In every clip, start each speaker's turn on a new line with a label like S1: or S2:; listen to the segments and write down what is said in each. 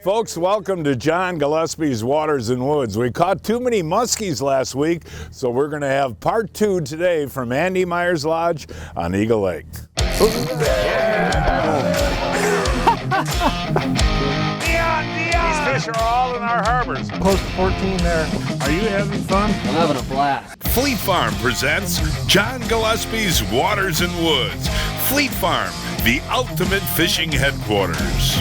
S1: Folks, welcome to John Gillespie's Waters and Woods. We caught too many muskies last week, so we're going to have part 2 today from Andy Meyer's Lodge on Eagle Lake. These fish are all in our harbors.
S2: Close to 14 there.
S1: Are you having fun?
S3: I'm having a blast.
S4: Fleet Farm presents John Gillespie's Waters and Woods. Fleet Farm, the ultimate fishing headquarters.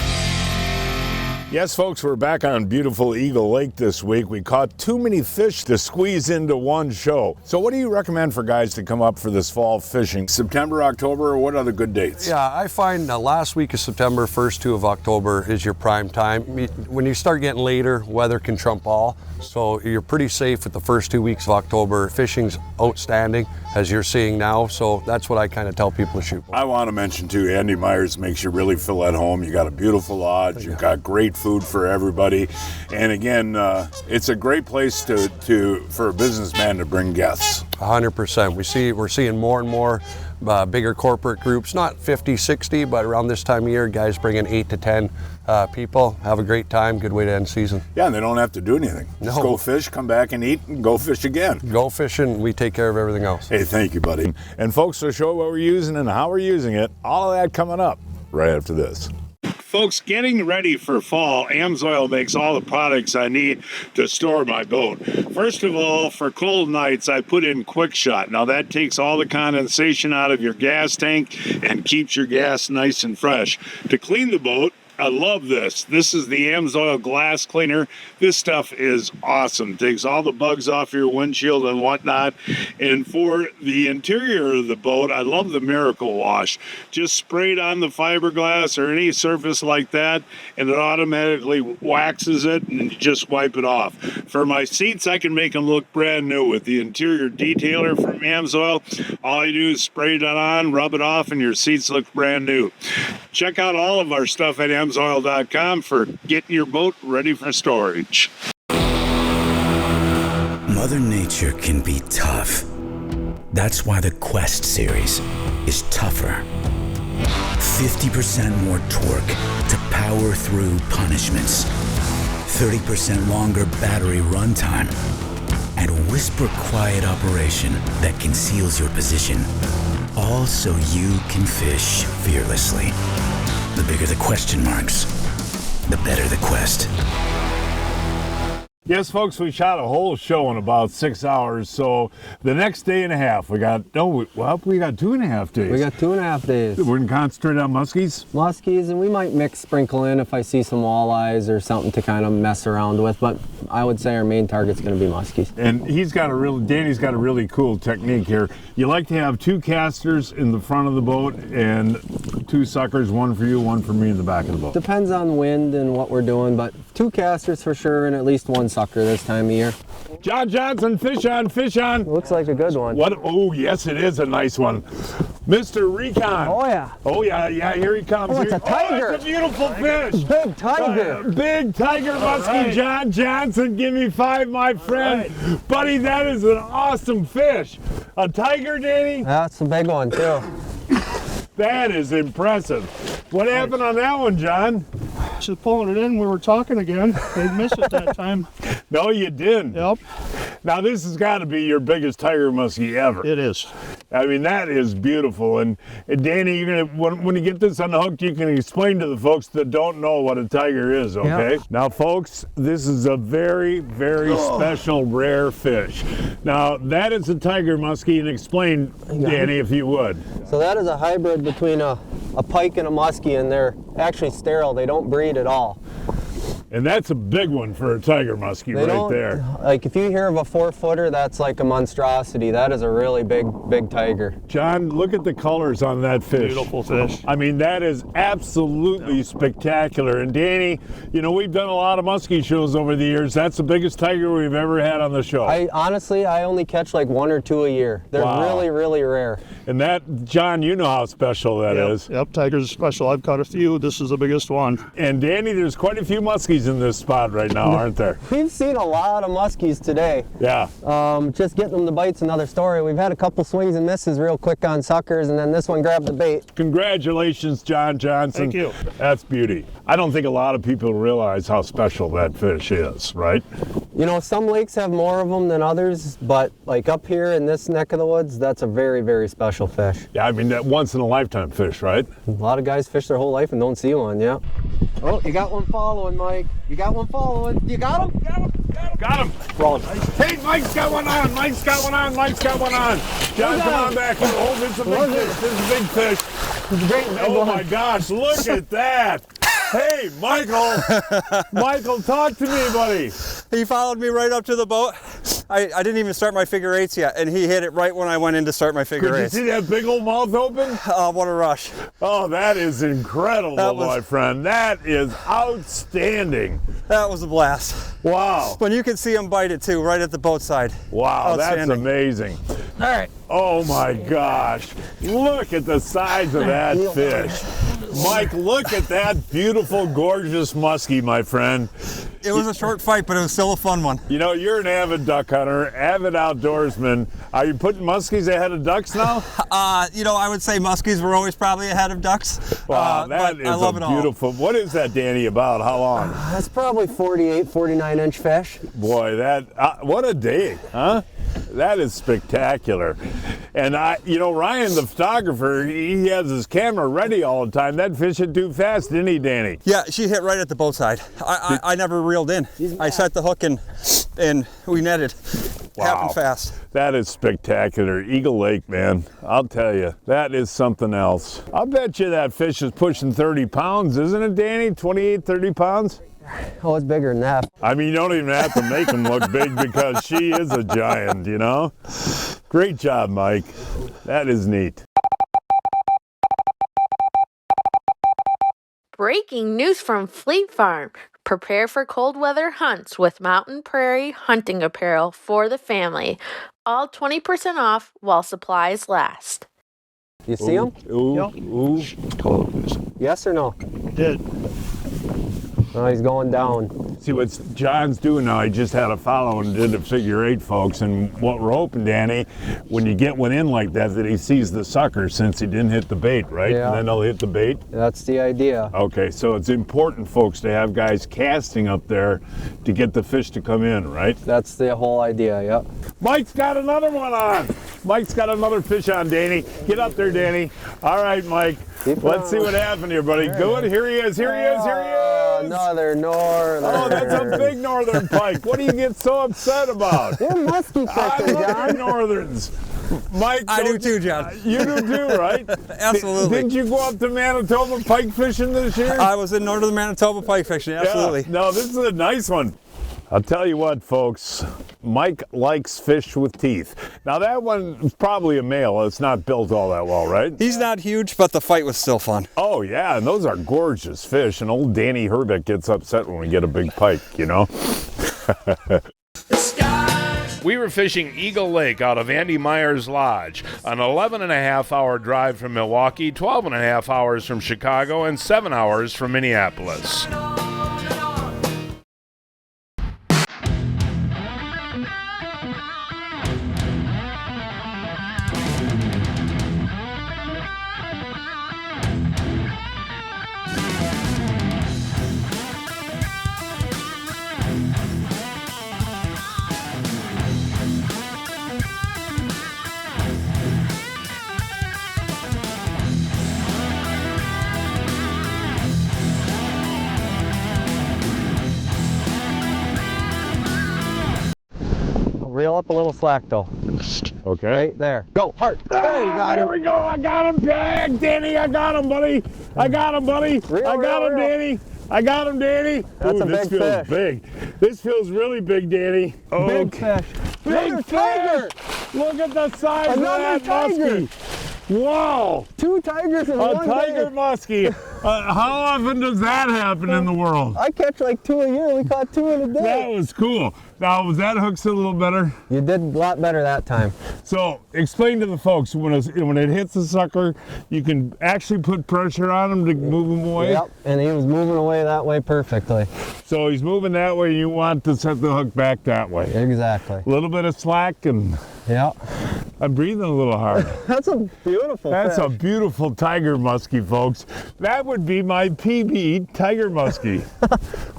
S1: Yes, folks, we're back on beautiful Eagle Lake this week. We caught too many fish to squeeze into one show. So what do you recommend for guys to come up for this fall fishing? September, October, or what other good dates?
S2: Yeah, I find last week of September, first 2 of October is your prime time. When you start getting later, weather can trump all. So you're pretty safe with the first 2 weeks of October. Fishing's outstanding, as you're seeing now. So that's what I kind of tell people to shoot for.
S1: I want to mention too, Andy Meyer's makes you really feel at home. You got a beautiful lodge. You've got great food for everybody. And again, it's a great place for a businessman to bring guests.
S2: 100%. We're seeing more and more bigger corporate groups, not 50, 60, but around this time of year, guys bring in 8 to 10 people, have a great time, good way to end season.
S1: Yeah, and they don't have to do anything. Just go fish, come back and eat, and go fish again.
S2: Go fishing, we take care of everything else.
S1: Hey, thank you, buddy. And folks, to show what we're using and how we're using it, all of that coming up right after this. Folks, getting ready for fall, AMSOIL makes all the products I need to store my boat. First of all, for cold nights, I put in Quick Shot. Now that takes all the condensation out of your gas tank and keeps your gas nice and fresh. To clean the boat, I love this. This is the AMSOIL glass cleaner. This stuff is awesome. Takes all the bugs off your windshield and whatnot. And for the interior of the boat, I love the Miracle Wash. Just spray it on the fiberglass or any surface like that, and it automatically waxes it, and you just wipe it off. For my seats, I can make them look brand new with the interior detailer from AMSOIL. All you do is spray it on, rub it off, and your seats look brand new. Check out all of our stuff at AMSOIL.com for getting your boat ready for storage.
S5: Mother Nature can be tough. That's why the Quest series is tougher. 50% more torque to power through punishments. 30% longer battery runtime. And whisper quiet operation that conceals your position. All so you can fish fearlessly. The bigger the question marks, the better the quest.
S1: Yes, folks, we shot a whole show in about 6 hours. So the next day and a half, we got 2.5 days.
S3: We got 2.5 days.
S1: We're going to concentrate on muskies?
S3: Muskies, and we might sprinkle in if I see some walleyes or something to kind of mess around with, but I would say our main target's going to be muskies.
S1: And Danny's got a really cool technique here. You like to have 2 casters in the front of the boat and 2 suckers, one for you, one for me in the back of the boat.
S3: Depends on wind and what we're doing, but 2 casters for sure and at least 1 sucker this time of year.
S1: John Johnson, fish on, fish on.
S3: Looks like a good one.
S1: What? Oh, yes, it is a nice one. Mr. Recon.
S3: Oh, yeah.
S1: Oh, yeah, here he comes.
S3: Oh, it's a tiger.
S1: Oh, it's a beautiful fish.
S3: Big tiger.
S1: Big tiger muskie, right. John Johnson, give me 5, my friend. Right. Buddy, that is an awesome fish. A tiger, Danny?
S3: That's a big one, too.
S1: That is impressive. What happened on that one, John?
S6: Just pulling it in, we were talking again. They missed it that time.
S1: No, you didn't.
S6: Yep.
S1: Now, this has got to be your biggest tiger muskie ever.
S6: It is.
S1: I mean, that is beautiful. And Danny, you're gonna when you get this unhooked, you can explain to the folks that don't know what a tiger is, okay? Yep. Now, folks, this is a very, very special, rare fish. Now, that is a tiger muskie, and explain, Danny, if you would.
S3: So that is a hybrid between a pike and a muskie, and they're actually sterile. They don't breed at all.
S1: And that's a big one for a tiger muskie right there.
S3: Like if you hear of a 4-footer, that's like a monstrosity. That is a really big tiger.
S1: John, look at the colors on that fish.
S6: Beautiful fish.
S1: I mean, that is absolutely spectacular. And Danny, you know, we've done a lot of muskie shows over the years. That's the biggest tiger we've ever had on the show.
S3: Honestly, I only catch like 1 or 2 a year. They're really, really rare.
S1: And that, John, you know how special that is.
S6: Yep, tigers are special. I've caught a few. This is the biggest one.
S1: And Danny, there's quite a few muskies muskies in this spot right now, aren't there?
S3: We've seen a lot of muskies today.
S1: Yeah.
S3: Just getting them to bite's another story. We've had a couple swings and misses real quick on suckers, and then this one grabbed the bait.
S1: Congratulations, John Johnson.
S6: Thank you.
S1: That's beauty. I don't think a lot of people realize how special that fish is, right?
S3: You know, some lakes have more of them than others, but like up here in this neck of the woods, that's a very, very special fish.
S1: Yeah, I mean, that once in a lifetime fish, right?
S3: A lot of guys fish their whole life and don't see one, yeah. Oh, you got one following, Mike. You got one following. You got him? Got him.
S1: Got him. Hey, Mike's got one on. Mike's got one on. Mike's got one on. John, come on back. Oh, it's a big fish. This is a big fish.
S3: It's a great
S1: Oh my gosh, look at that. Hey, Michael. Michael, talk to me, buddy.
S7: He followed me right up to the boat. I didn't even start my figure eights yet, and he hit it right when I went in to start my figure
S1: Could you
S7: eights.
S1: see that big old mouth open?
S7: What a rush.
S1: Oh, that is incredible, my friend. That is outstanding.
S7: That was a blast.
S1: Wow.
S7: When you can see him bite it too, right at the boat side.
S1: Wow, that's amazing.
S7: All right.
S1: Oh my gosh. Look at the size of that fish. Mike, look at that beautiful, gorgeous muskie, my friend.
S7: It was a short fight, but it was still a fun one.
S1: You know, you're an avid duck hunter, avid outdoorsman. Are you putting muskies ahead of ducks now?
S7: You know, I would say muskies were always probably ahead of ducks.
S1: Wow, that
S7: but I love
S1: is
S7: it
S1: a
S7: all.
S1: beautiful. What is that, Danny, about? How long?
S3: That's probably 48, 49 inch fish.
S1: Boy, that, what a day, huh? That is spectacular. And you know, Ryan, the photographer, he has his camera ready all the time. That fish hit too fast, didn't he, Danny?
S7: Yeah, she hit right at the boat side. I never reeled in. I set the hook and we netted.
S1: Wow.
S7: Happened fast.
S1: That is spectacular. Eagle Lake, man. I'll tell you, that is something else. I'll bet you that fish is pushing 30 pounds, isn't it, Danny? 28, 30 pounds?
S3: Oh, it's bigger than that.
S1: I mean, you don't even have to make him look big because she is a giant, you know? Great job, Mike. That is neat.
S8: Breaking news from Fleet Farm. Prepare for cold weather hunts with Mountain Prairie hunting apparel for the family. All 20% off while supplies last.
S3: You see him?
S1: Ooh.
S3: Yes or no?
S6: Did.
S3: Oh, he's going down.
S1: See what John's doing now, he just had a follow and did a figure eight, folks. And what we're hoping, Danny, when you get one in like that he sees the sucker since he didn't hit the bait, right?
S3: Yeah.
S1: And then he'll hit the bait?
S3: That's the idea.
S1: Okay, so it's important, folks, to have guys casting up there to get the fish to come in, right?
S3: That's the whole idea, yep.
S1: Mike's got another one on. Mike's got another fish on, Danny. Get up there, Danny. All right, Mike. Let's see what happened here, buddy. Good. Here he is. Here he is.
S3: Another northern.
S1: Oh, that's a big northern pike. What do you get so upset about?
S3: You're musky
S1: I
S3: fishing,
S1: love
S3: John.
S1: your northerns. Mike,
S7: I do too, John.
S1: You do too, right?
S7: Absolutely.
S1: Didn't you go up to Manitoba pike fishing this year?
S7: I was in northern Manitoba pike fishing, absolutely.
S1: Yeah. No, this is a nice one. I'll tell you what, folks, Mike likes fish with teeth. Now that one's probably a male. It's not built all that well, right?
S7: He's not huge, but the fight was still fun.
S1: Oh yeah, and those are gorgeous fish. And old Danny Herbeck gets upset when we get a big pike, you know? We were fishing Eagle Lake out of Andy Meyer's Lodge, an 11.5-hour drive from Milwaukee, 12.5 hours from Chicago, and 7 hours from Minneapolis.
S3: Reel up a little slack though.
S1: Okay.
S3: Right there. Go hard. There you got
S1: Here
S3: him.
S1: we go. I got him, Danny. I got him, buddy. I got him, buddy. I got him, Danny. I got him, Danny.
S3: That's
S1: Ooh,
S3: a
S1: this
S3: big
S1: feels
S3: fish.
S1: big. This feels really big, Danny.
S3: Big fish.
S1: Big
S3: tiger.
S1: fish. Look at the size
S3: Another
S1: of that
S3: tiger.
S1: muskie. Wow.
S3: 2 tigers in
S1: A
S3: one
S1: tiger
S3: day.
S1: muskie. How often does that happen in the world?
S3: I catch like 2 a year. We caught 2 in a day.
S1: That was cool. Now, was that hook sit a little better?
S3: You did a lot better that time.
S1: So, explain to the folks, when it hits the sucker, you can actually put pressure on him to move him away?
S3: Yep, and he was moving away that way perfectly.
S1: So he's moving that way, you want to set the hook back that way.
S3: Exactly.
S1: A little bit of slack and...
S3: Yep.
S1: I'm breathing a little hard.
S3: That's a beautiful
S1: That's
S3: fish.
S1: a beautiful tiger muskie, folks. That would be my PB tiger muskie.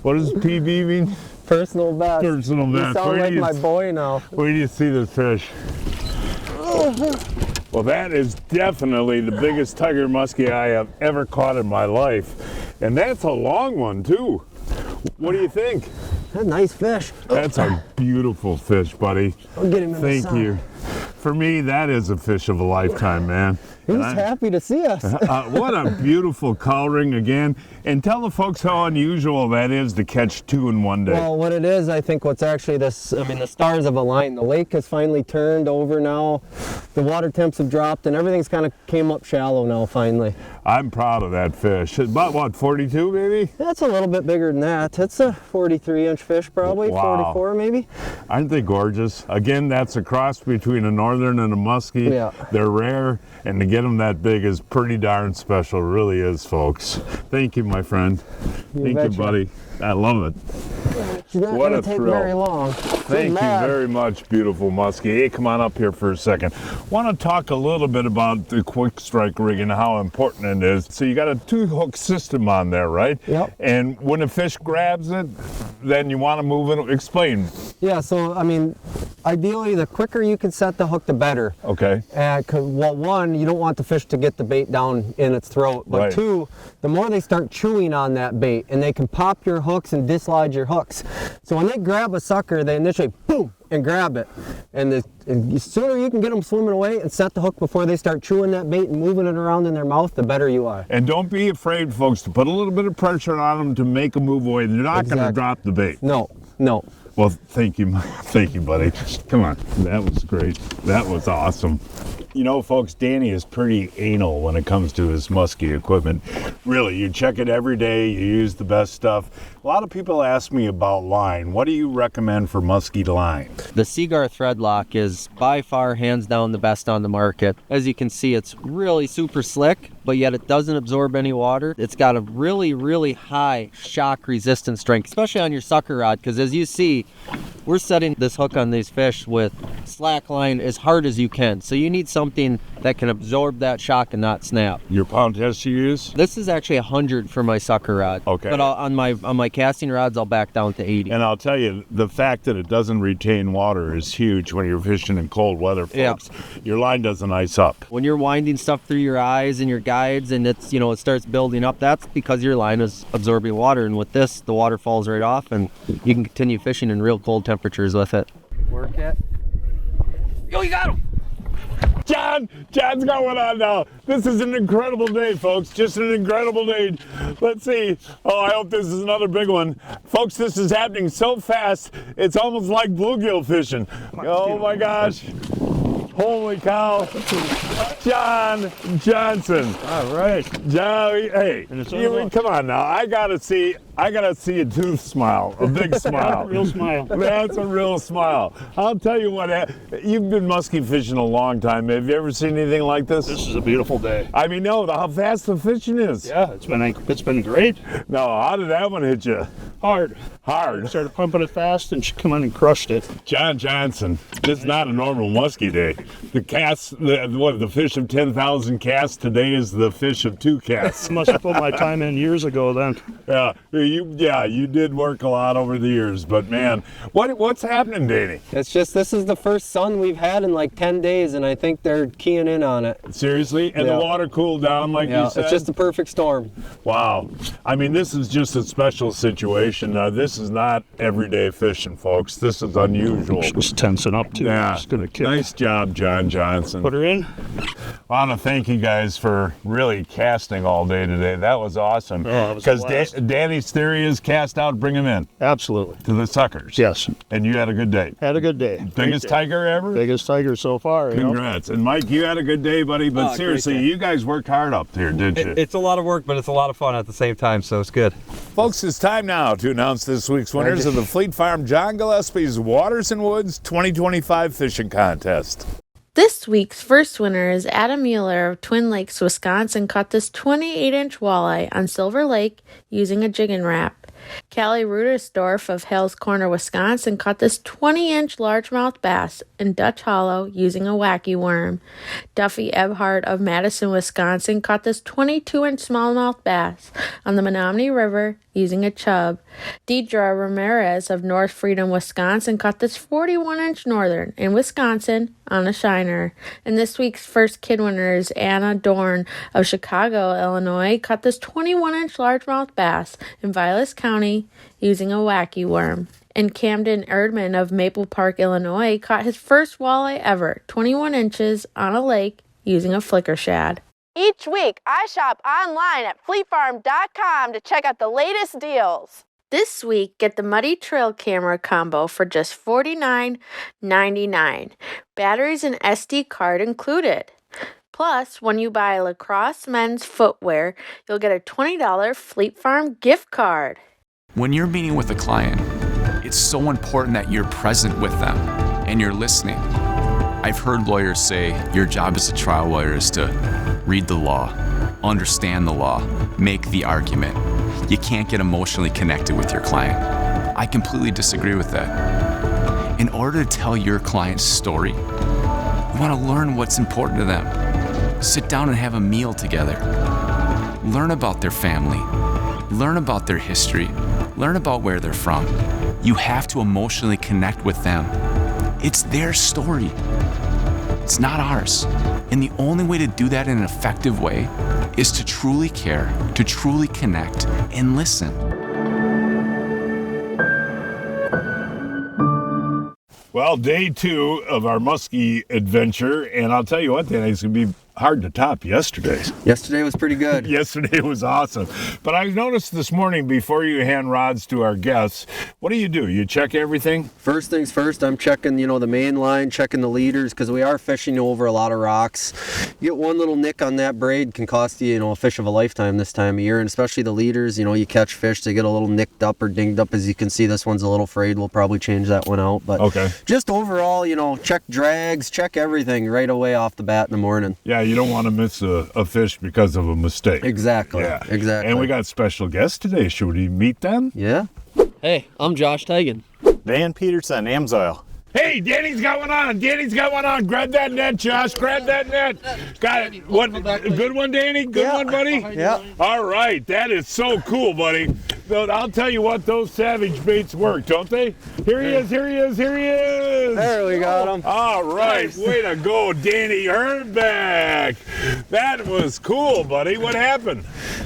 S1: What does PB mean?
S3: Personal best.
S1: Personal best.
S3: You sound like my boy now.
S1: Where do you see this fish? Well, that is definitely the biggest tiger muskie I have ever caught in my life. And that's a long one, too. What do you think?
S3: That's a nice fish.
S1: That's a beautiful fish, buddy.
S3: I'll get him in the
S1: Thank
S3: sun.
S1: you. For me, that is a fish of a lifetime, man.
S3: He was happy to see us.
S1: What a beautiful coloring again. And tell the folks how unusual that is to catch 2 in one day.
S3: Well, what it is, I think what's actually this, I mean, the stars have aligned. The lake has finally turned over now. The water temps have dropped and everything's kind of came up shallow now finally.
S1: I'm proud of that fish. About what, 42 maybe?
S3: That's a little bit bigger than that. It's a 43-inch fish probably,
S1: Wow.
S3: 44 maybe.
S1: Aren't they gorgeous? Again, that's a cross between a northern and a muskie.
S3: Yeah.
S1: They're rare, and to get them that big is pretty darn special, really is, folks. Thank you, my friend. Thank
S3: betcha.
S1: you, buddy. I love it.
S3: It's not
S1: What
S3: going
S1: a
S3: to take
S1: thrill.
S3: very long.
S1: Thank you very much, beautiful muskie. Hey, come on up here for a second. Want to talk a little bit about the quick strike rig and how important it is. So you got a 2-hook system on there, right?
S3: Yep.
S1: And when a fish grabs it, then you want to move it. Explain.
S3: Yeah, so I mean, ideally the quicker you can set the hook, the better.
S1: Okay.
S3: 'Cause, well, one, you don't want the fish to get the bait down in its throat, but
S1: Right.
S3: 2, the more they start chewing on that bait, and they can pop your hooks and dislodge your hooks. So when they grab a sucker, they initially boom and grab it, and the sooner you can get them swimming away and set the hook before they start chewing that bait and moving it around in their mouth, the better you are.
S1: And don't be afraid, folks, to put a little bit of pressure on them to make them move away. They're not going to
S3: Exactly.
S1: drop the bait.
S3: No, no.
S1: Well, thank you. Thank you, buddy. Come on. That was great. That was awesome. You know, folks, Danny is pretty anal when it comes to his musky equipment. Really, you check it every day. You use the best stuff. A lot of people ask me about line. What do you recommend for musky line?
S9: The Seagar thread lock is by far, hands down, the best on the market. As you can see, it's really super slick, but yet it doesn't absorb any water. It's got a really, really high shock resistance strength, especially on your sucker rod, because as you see, we're setting this hook on these fish with slack line as hard as you can. So you need something that can absorb that shock and not snap.
S1: Your pound test you use?
S9: This is actually 100 for my sucker rod.
S1: Okay.
S9: But on my casting rods, I'll back down to 80.
S1: And I'll tell you, the fact that it doesn't retain water is huge when you're fishing in cold weather, folks.
S9: Yeah.
S1: Your line doesn't ice up.
S9: When you're winding stuff through your eyes and your guides and it's, you know, it starts building up, that's because your line is absorbing water. And with this, the water falls right off and you can continue fishing in real cold temperatures with it.
S3: Work it.
S9: Yo, you got him!
S1: John's got one on now. This is an incredible day, folks. Just an incredible day. Let's see. Oh, I hope this is another big one. Folks, this is happening so fast, it's almost like bluegill fishing. Oh my gosh. Holy cow. John Johnson.
S6: All right.
S1: John, hey, come on now. I gotta see a tooth smile, a big smile.
S6: Real smile.
S1: That's a real smile. I'll tell you what, you've been musky fishing a long time. Have you ever seen anything like this?
S6: This is a beautiful day.
S1: I mean, no, how fast the fishing is.
S6: Yeah, it's been great.
S1: No, how did that one hit you?
S6: Hard.
S1: Hard.
S6: Started pumping it fast and she come in and crushed it.
S1: John Johnson, this is not a normal musky day. The casts, the fish of 10,000 casts today is the fish of 2 casts.
S6: I must have put my time in years ago then.
S1: You did work a lot over the years, but man, what's happening, Danny?
S3: It's just, this is the first sun we've had in like 10 days, and I think they're keying in on it.
S1: Seriously? And
S3: Yeah.
S1: the water cooled down like you said?
S3: It's just the perfect storm.
S1: Wow. I mean, this is just a special situation. This is not everyday fishing, folks. This is unusual.
S6: She was tensing up too.
S1: Yeah.
S6: Just gonna kick.
S1: Nice job, John Johnson.
S6: Put her in.
S1: I want to thank you guys for really casting all day today. That was awesome.
S6: Oh, it was a blast.
S1: Danny's theory is cast out, bring them in
S6: Absolutely.
S1: to the suckers.
S6: Yes.
S1: And you had a good day.
S6: Had a good day.
S1: Biggest tiger ever?
S6: Biggest tiger so far. You know?
S1: Congrats. And Mike, you had a good day, buddy. But seriously, you guys worked hard up there, didn't you?
S7: It's a lot of work, but it's a lot of fun at the same time, so it's good.
S1: Folks, it's time now to announce this week's winners of the Fleet Farm John Gillespie's Waters and Woods 2025 Fishing Contest.
S8: This week's first winner is Adam Mueller of Twin Lakes, Wisconsin, caught this 28-inch walleye on Silver Lake using a jig and wrap. Callie Rudersdorf of Hales Corner, Wisconsin, caught this 20-inch largemouth bass in Dutch Hollow using a wacky worm. Duffy Ebhart of Madison, Wisconsin, caught this 22-inch smallmouth bass on the Menominee River using a chub. Deidre Ramirez of North Freedom, Wisconsin, caught this 41-inch northern in Wisconsin on a shiner. And this week's first kid winner is Anna Dorn of Chicago, Illinois, caught this 21-inch largemouth bass in Vilas County using a wacky worm. And Camden Erdman of Maple Park, Illinois, caught his first walleye ever, 21 inches, on a lake using a flicker shad. Each week, I shop online at fleetfarm.com to check out the latest deals. This week, get the Muddy Trail Camera combo for just $49.99. Batteries and SD card included. Plus, when you buy Lacrosse men's footwear, you'll get a $20 Fleet Farm gift card.
S10: When you're meeting with a client, it's so important that you're present with them and you're listening. I've heard lawyers say your job as a trial lawyer is to read the law, understand the law, make the argument. You can't get emotionally connected with your client. I completely disagree with that. In order to tell your client's story, you want to learn what's important to them. Sit down and have a meal together. Learn about their family. Learn about their history. Learn about where they're from. You have to emotionally connect with them. It's their story. It's not ours. And the only way to do that in an effective way is to truly care, to truly connect, and listen.
S1: Well, day 2 of our muskie adventure, and I'll tell you what, Danny, it's going to be hard to top yesterday's.
S3: Yesterday was pretty good.
S1: Yesterday was awesome. But I noticed this morning, before you hand rods to our guests, what do? You check everything?
S3: First things first, I'm checking, the main line, checking the leaders, because we are fishing over a lot of rocks. You get one little nick on that braid can cost you, a fish of a lifetime this time of year, and especially the leaders, you catch fish, they get a little nicked up or dinged up. As you can see, this one's a little frayed. We'll probably change that one out. But
S1: okay.
S3: Just overall, check drags, check everything right away off the bat in the morning.
S1: Yeah, you don't want to miss a fish because of a mistake.
S3: Exactly.
S1: Yeah.
S3: Exactly.
S1: And we got special guests today. Should we meet them?
S3: Yeah.
S11: Hey, I'm Josh Tigan.
S12: Van Peterson, Amsoil.
S1: Hey, Danny's got one on. Grab that net, Josh. Grab that net. Got it. What? Good one, Danny? Good one, buddy?
S3: Yeah.
S1: All right. That is so cool, buddy. I'll tell you what, those savage baits work, don't they? Here he is.
S3: There we got him.
S1: All right. Way to go, Danny Herbeck. That was cool, buddy. What happened?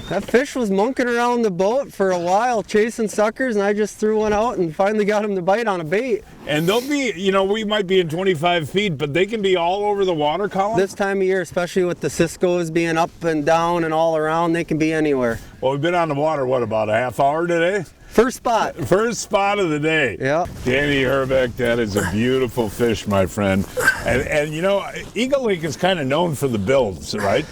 S3: That fish was monkeying around the boat for a while, chasing suckers, and I just threw one out and finally got him to bite on a bait.
S1: And they'll be, we might be in 25 feet, but they can be all over the water column?
S3: This time of year, especially with the Cisco's being up and down and all around, they can be anywhere.
S1: Well, we've been on the water, about a half hour today?
S3: First spot of the day.
S1: Yeah. Danny Herbeck, that is a beautiful fish, my friend. And Eagle Lake is kind of known for the builds, right?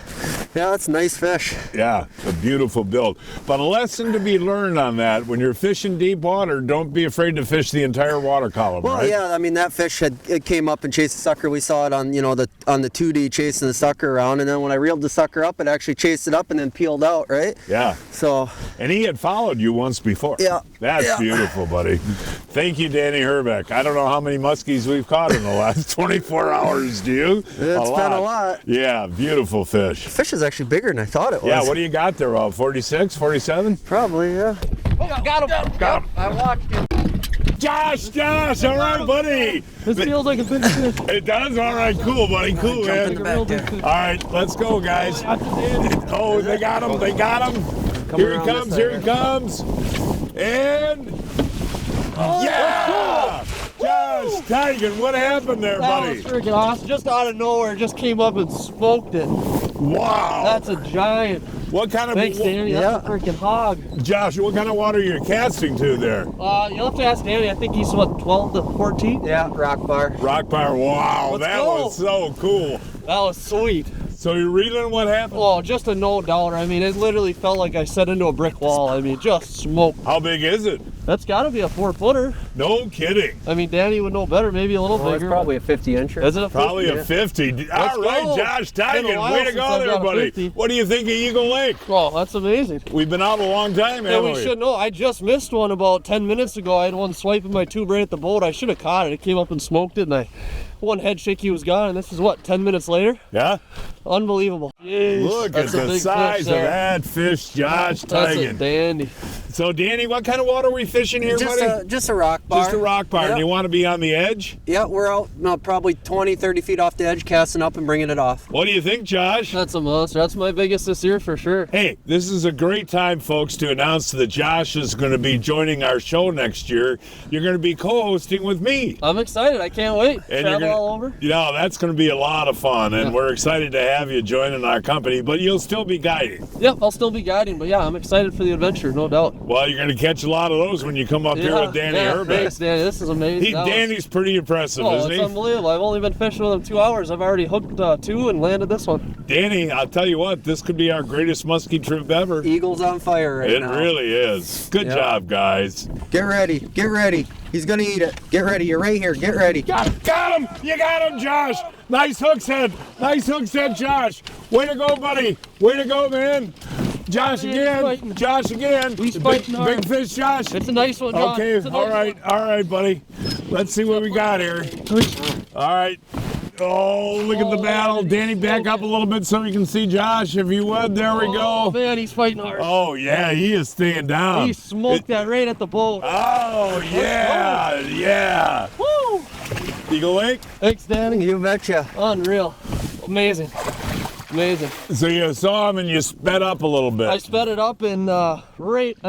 S3: Yeah, it's a nice fish.
S1: Yeah, a beautiful build. But a lesson to be learned on that, when you're fishing deep water, don't be afraid to fish the entire water column,
S3: well,
S1: right?
S3: Yeah, that fish it came up and chased the sucker. We saw it on, on the 2D chasing the sucker around, and then when I reeled the sucker up, it actually chased it up and then peeled out, right?
S1: Yeah.
S3: So.
S1: And he had followed you once before.
S3: Yeah.
S1: That's beautiful, buddy. Thank you, Danny Herbeck. I don't know how many muskies we've caught in the last 24 hours, do you?
S3: It's been a lot.
S1: Yeah, beautiful fish.
S3: The fish is actually bigger than I thought it was.
S1: Yeah, what do you got there, Rob? 46, 47?
S3: Probably, yeah.
S11: Oh, got him. I watched him.
S1: Josh, all right, buddy.
S11: This feels like a big fish.
S1: It does? All right, cool, buddy. Cool, man. All right, let's go, guys. Oh, they got him. Here he comes. And yeah! Josh Tigan, what happened there,
S11: That
S1: buddy?
S11: was freaking awesome. Just out of nowhere, just came up and smoked it.
S1: Wow.
S11: That's a giant.
S1: What kind of...
S11: Thanks, Danny. That's a freaking hog.
S1: Josh, what kind of water are you casting to there?
S11: You'll have to ask Danny. I think he's, what, 12 to 14?
S3: Yeah, rock bar.
S1: Rock bar, wow,
S11: Let's
S1: that
S11: go.
S1: was so cool.
S11: That was sweet.
S1: So you're reeling what happened?
S11: Oh, just a no doubter. I mean, it literally felt like I set into a brick wall. I mean, just smoked.
S1: How big is it?
S11: That's got to be a 4-footer.
S1: No kidding.
S11: I mean, Danny would know better, maybe a little bigger.
S3: It's probably a 50-incher.
S11: Is it a 50?
S1: Probably a 50. All right,
S11: go.
S1: Josh
S11: It's been a
S1: Tigan,
S11: while
S1: way to
S11: since
S1: go
S11: I've
S1: there,
S11: got a
S1: buddy.
S11: 50.
S1: What do you think of Eagle Lake?
S11: Oh, that's amazing.
S1: We've been out a long time,
S11: Yeah,
S1: haven't
S11: we should know. I just missed one about 10 minutes ago. I had one swiping my tube right at the boat. I should have caught it. It came up and smoked it, and one head shake, he was gone. And this is what, 10 minutes later?
S1: Yeah?
S11: Unbelievable. Jeez,
S1: Look at
S11: that's a
S1: the
S11: big
S1: size
S11: fish
S1: of
S11: there.
S1: that fish, Josh
S11: That's a
S1: Tigan.
S11: dandy.
S1: So, Danny, what kind of water are we fishing here, buddy?
S3: Just a rock bar.
S1: Just a rock bar.
S3: Yep.
S1: And you want to be on the edge?
S3: Yeah, we're out probably 20, 30 feet off the edge, casting up and bringing it off.
S1: What do you think, Josh?
S11: That's a monster. That's my biggest this year for sure.
S1: Hey, this is a great time, folks, to announce that Josh is going to be joining our show next year. You're going to be co-hosting with me.
S11: I'm excited. I can't wait.
S1: And
S11: Travel all over.
S1: You know, that's going to be a lot of fun, and we're excited to have you joining our company, but you'll still be guiding.
S11: Yep, I'll still be guiding, but yeah, I'm excited for the adventure, no doubt.
S1: Well, you're going to catch a lot of those when you come up here with Danny Herbeck.
S11: Thanks, Danny. This is amazing.
S1: Danny's pretty impressive, isn't
S11: it's
S1: he?
S11: unbelievable. I've only been fishing with him 2 hours. I've already hooked 2 and landed this one.
S1: Danny, I'll tell you what, this could be our greatest musky trip ever.
S3: Eagle's on fire right now.
S1: It really is. Good job, guys.
S3: Get ready. Get ready. He's going to eat it. Get ready. You're right here. Get ready.
S1: Got him! You got him, Josh! Nice hook's head. Nice hook's head, Josh. Way to go, buddy. Way to go, man. Josh again. Josh again.
S11: He's fighting hard.
S1: Big fish, Josh.
S11: It's a nice one, John.
S1: Okay,
S11: It's a nice
S1: all right, buddy. Let's see what we got here. All right. Oh, look at the battle. Danny, back up a little bit so we can see Josh, if you would. There we
S11: Oh,
S1: go.
S11: man, he's fighting hard.
S1: Oh, yeah, he is staying down.
S11: He smoked that right at the boat.
S1: Oh, yeah, yeah.
S11: Woo!
S1: Eagle Lake?
S11: Thanks, Danny.
S3: You betcha.
S11: Unreal. Amazing. Amazing.
S1: So you saw him and you sped up a little bit.
S11: I sped it up and I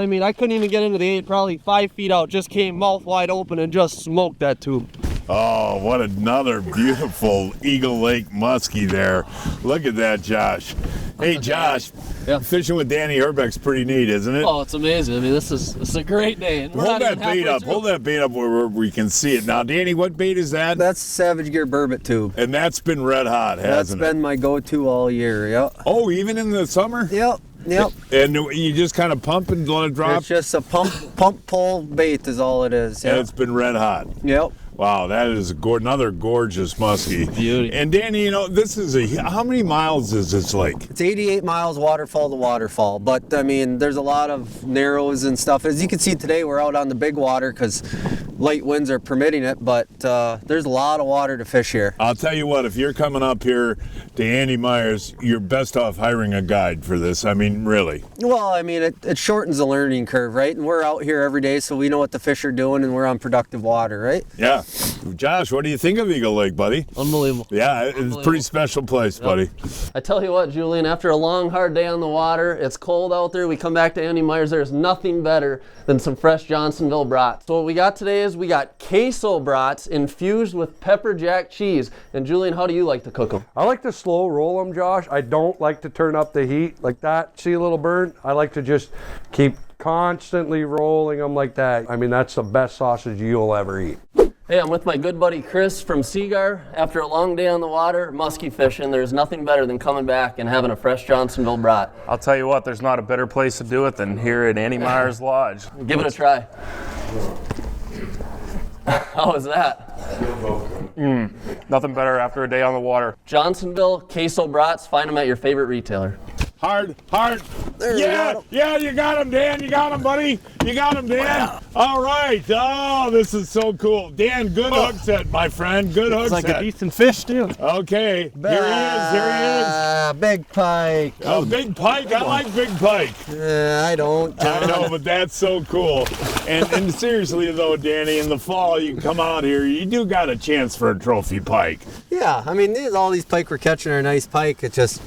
S11: mean, I couldn't even get into the 8, probably 5 feet out, just came mouth wide open and just smoked that tube.
S1: Oh, what another beautiful Eagle Lake muskie there. Look at that, Josh. Hey, Josh, fishing with Danny Herbeck's pretty neat, isn't it?
S11: Oh, it's amazing. I mean, this is a great day. And
S1: Hold that bait up. Hold that bait up where we can see it. Now, Danny, what bait is that?
S3: That's Savage Gear burbot tube.
S1: And that's been red hot, hasn't it?
S3: That's been my go-to all year, yep.
S1: Oh, even in the summer?
S3: Yep. Yep.
S1: And you just kind of pump and let it drop?
S3: It's just a pump pull bait is all it is.
S1: And
S3: Yep.
S1: it's been red hot.
S3: Yep.
S1: Wow, that is another gorgeous muskie.
S11: Beauty.
S1: And Danny, you know, this is how many miles is this lake?
S3: It's 88 miles waterfall to waterfall, but I mean, there's a lot of narrows and stuff. As you can see today, we're out on the big water because light winds are permitting it, but there's a lot of water to fish here.
S1: I'll tell you what, if you're coming up here to Andy Myers, you're best off hiring a guide for this. I mean, really.
S3: Well, I mean, it shortens the learning curve, right? And we're out here every day, so we know what the fish are doing, and we're on productive water, right?
S1: Yeah. Josh, what do you think of Eagle Lake, buddy?
S11: Unbelievable.
S1: Yeah, it's a pretty special place, buddy.
S11: I tell you what, Julian, after a long, hard day on the water, it's cold out there, we come back to Andy Myers, there's nothing better than some fresh Johnsonville brats. So what we got today is we got queso brats infused with pepper jack cheese. And Julian, how do you like to cook them?
S2: I like to slow roll them, Josh. I don't like to turn up the heat like that. See a little burn? I like to just keep constantly rolling them like that. I mean, that's the best sausage you'll ever eat.
S11: Hey, I'm with my good buddy Chris from Seagar. After a long day on the water, musky fishing, there's nothing better than coming back and having a fresh Johnsonville brat.
S13: I'll tell you what, there's not a better place to do it than here at Andy Myers Lodge.
S11: Give it a try. How was that?
S13: Nothing better after a day on the water.
S11: Johnsonville queso brats, find them at your favorite retailer.
S1: Hard.
S3: There
S1: You got him, Dan. You got him, buddy. You got him, Dan. Wow. All right. Oh, this is so cool. Dan, good hook set, my friend. Good hook set.
S6: It's like a decent fish, too.
S1: Okay. Here he is.
S3: Big pike.
S1: Oh, big pike. I like big pike.
S3: I don't.
S1: I know, but that's so cool. And seriously, though, Danny, in the fall, you come out here, you do got a chance for a trophy pike.
S3: Yeah, I mean, all these pike we're catching are nice pike. It's just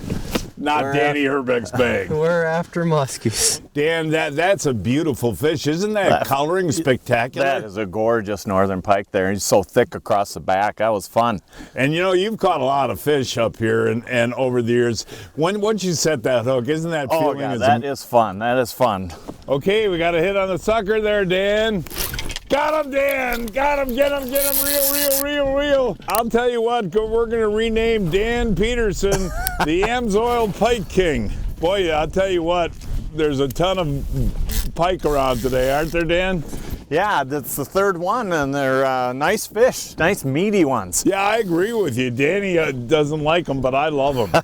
S1: not Danny Herbeck's bag.
S3: We're after muskies.
S1: Dan, that's a beautiful fish. Isn't that coloring spectacular?
S12: That is a gorgeous northern pike there. He's so thick across the back. That was fun.
S1: And you know, you've caught a lot of fish up here and over the years. Once you set that hook, isn't that feeling?
S12: Oh, yeah, that is fun. That is fun.
S1: Okay, we got a hit on the sucker there, Dan. Got him, Dan! Got him, get him, reel. I'll tell you what, we're gonna rename Dan Peterson the Amsoil Pike King. Boy, I'll tell you what, there's a ton of pike around today, aren't there, Dan?
S12: Yeah, that's the third one, and they're nice fish, nice meaty ones.
S1: Yeah, I agree with you. Danny doesn't like them, but I love them.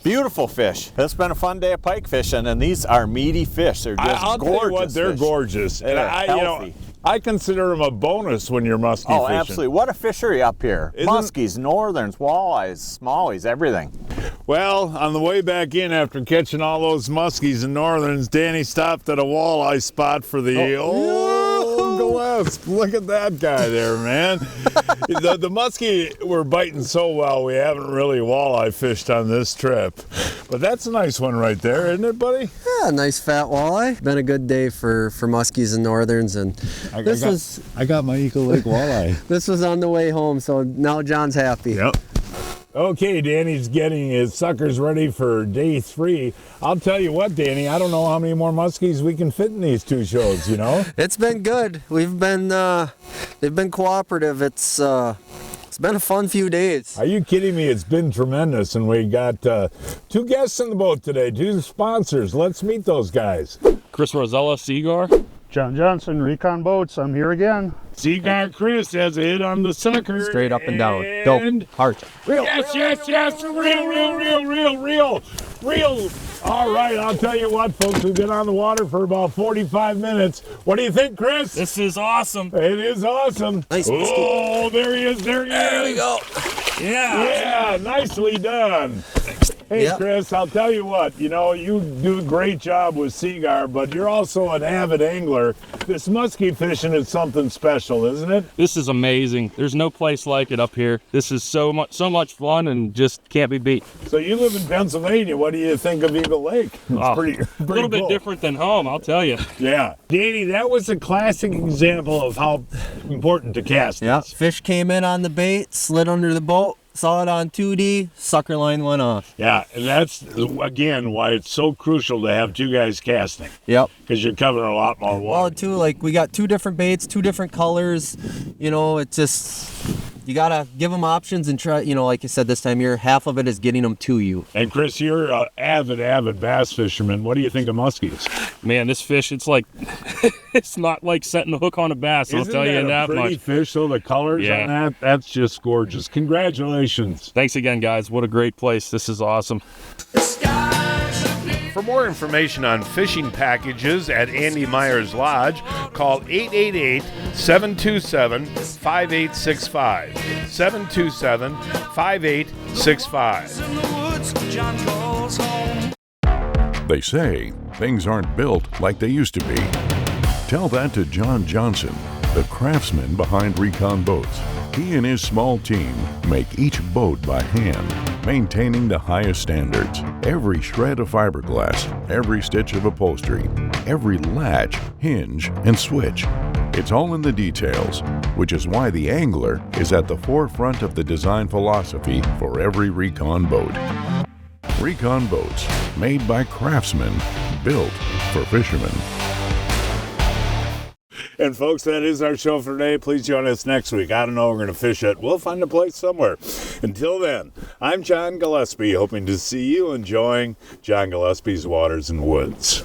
S12: Beautiful fish. It's been a fun day of pike fishing, and these are meaty fish. They're just
S1: I'll
S12: gorgeous.
S1: tell you what, they're
S12: fish.
S1: gorgeous.
S12: They're
S1: And
S12: healthy.
S1: I consider them a bonus when you're musky fishing.
S12: Oh, absolutely. What a fishery up here. Muskies, northerns, walleyes, smallies, everything.
S1: Well, on the way back in after catching all those muskies and northerns, Danny stopped at a walleye spot for the old Gillespie. Look at that guy there, man. the muskie were biting so well, we haven't really walleye fished on this trip. But that's a nice one right there, isn't it, buddy?
S3: Yeah, nice fat walleye. Been a good day for muskies and northerns, and
S1: I got my Eagle Lake walleye.
S3: This was on the way home, so now John's happy.
S1: Yep. Okay, Danny's getting his suckers ready for day 3. I'll tell you what, Danny, I don't know how many more muskies we can fit in these 2 shows, you know?
S3: It's been good. We've been, they've been cooperative. It's been a fun few days.
S1: Are you kidding me? It's been tremendous, and we got 2 guests in the boat today, 2 sponsors. Let's meet those guys.
S13: Chris Rosella, Seagar.
S6: John Johnson, Recon Boats. I'm here again.
S1: Seagar Chris has a hit on the sucker.
S9: Straight up and down. Dope. Heart.
S1: Reel. Yes. Reel. All right, I'll tell you what, folks, we've been on the water for about 45 minutes. What do you think, Chris?
S13: This is awesome.
S1: It is awesome.
S3: Nice.
S1: Oh, there he is.
S3: There we go.
S1: Yeah, nicely done. Hey,
S3: Yep.
S1: Chris, I'll tell you what, you know, you do a great job with Seagar, but you're also an avid angler. This musky fishing is something special, isn't it?
S13: This is amazing. There's no place like it up here. This is so much fun and just can't be beat.
S1: So you live in Pennsylvania. What do you think of Eagle Lake? It's pretty
S13: a little bit
S1: cool.
S13: different than home, I'll tell you.
S1: Yeah. Danny, that was a classic example of how important to cast
S3: Yeah,
S1: is.
S3: fish came in on the bait, slid under the boat, saw it on 2D, sucker line went off.
S1: Yeah, and that's, again, why it's so crucial to have 2 guys casting.
S3: Yep.
S1: Because you're covering a lot more water.
S3: Well, too, like, we got 2 different baits, 2 different colors. You know, it's just, you gotta give them options and try, you know, like you said, this time of year, half of it is getting them to you.
S1: And Chris, you're an avid bass fisherman. What do you think of muskies?
S13: Man, this fish, it's like, it's not like setting a hook on a bass, I'll tell you that
S1: pretty
S13: much.
S1: fish, though, the colors on that's just gorgeous. Congratulations.
S13: Thanks again, guys. What a great place. This is awesome.
S4: For more information on fishing packages at Andy Meyer's Lodge, call 888-727-5865. 727-5865.
S14: They say things aren't built like they used to be. Tell that to John Johnson, the craftsman behind Recon Boats. He and his small team make each boat by hand, maintaining the highest standards. Every shred of fiberglass, every stitch of upholstery, every latch, hinge, and switch. It's all in the details, which is why the angler is at the forefront of the design philosophy for every Recon boat. Recon Boats, made by craftsmen, built for fishermen.
S1: And folks, that is our show for today. Please join us next week. I don't know, we're going to fish it. We'll find a place somewhere. Until then, I'm John Gillespie, hoping to see you enjoying John Gillespie's Waters and Woods.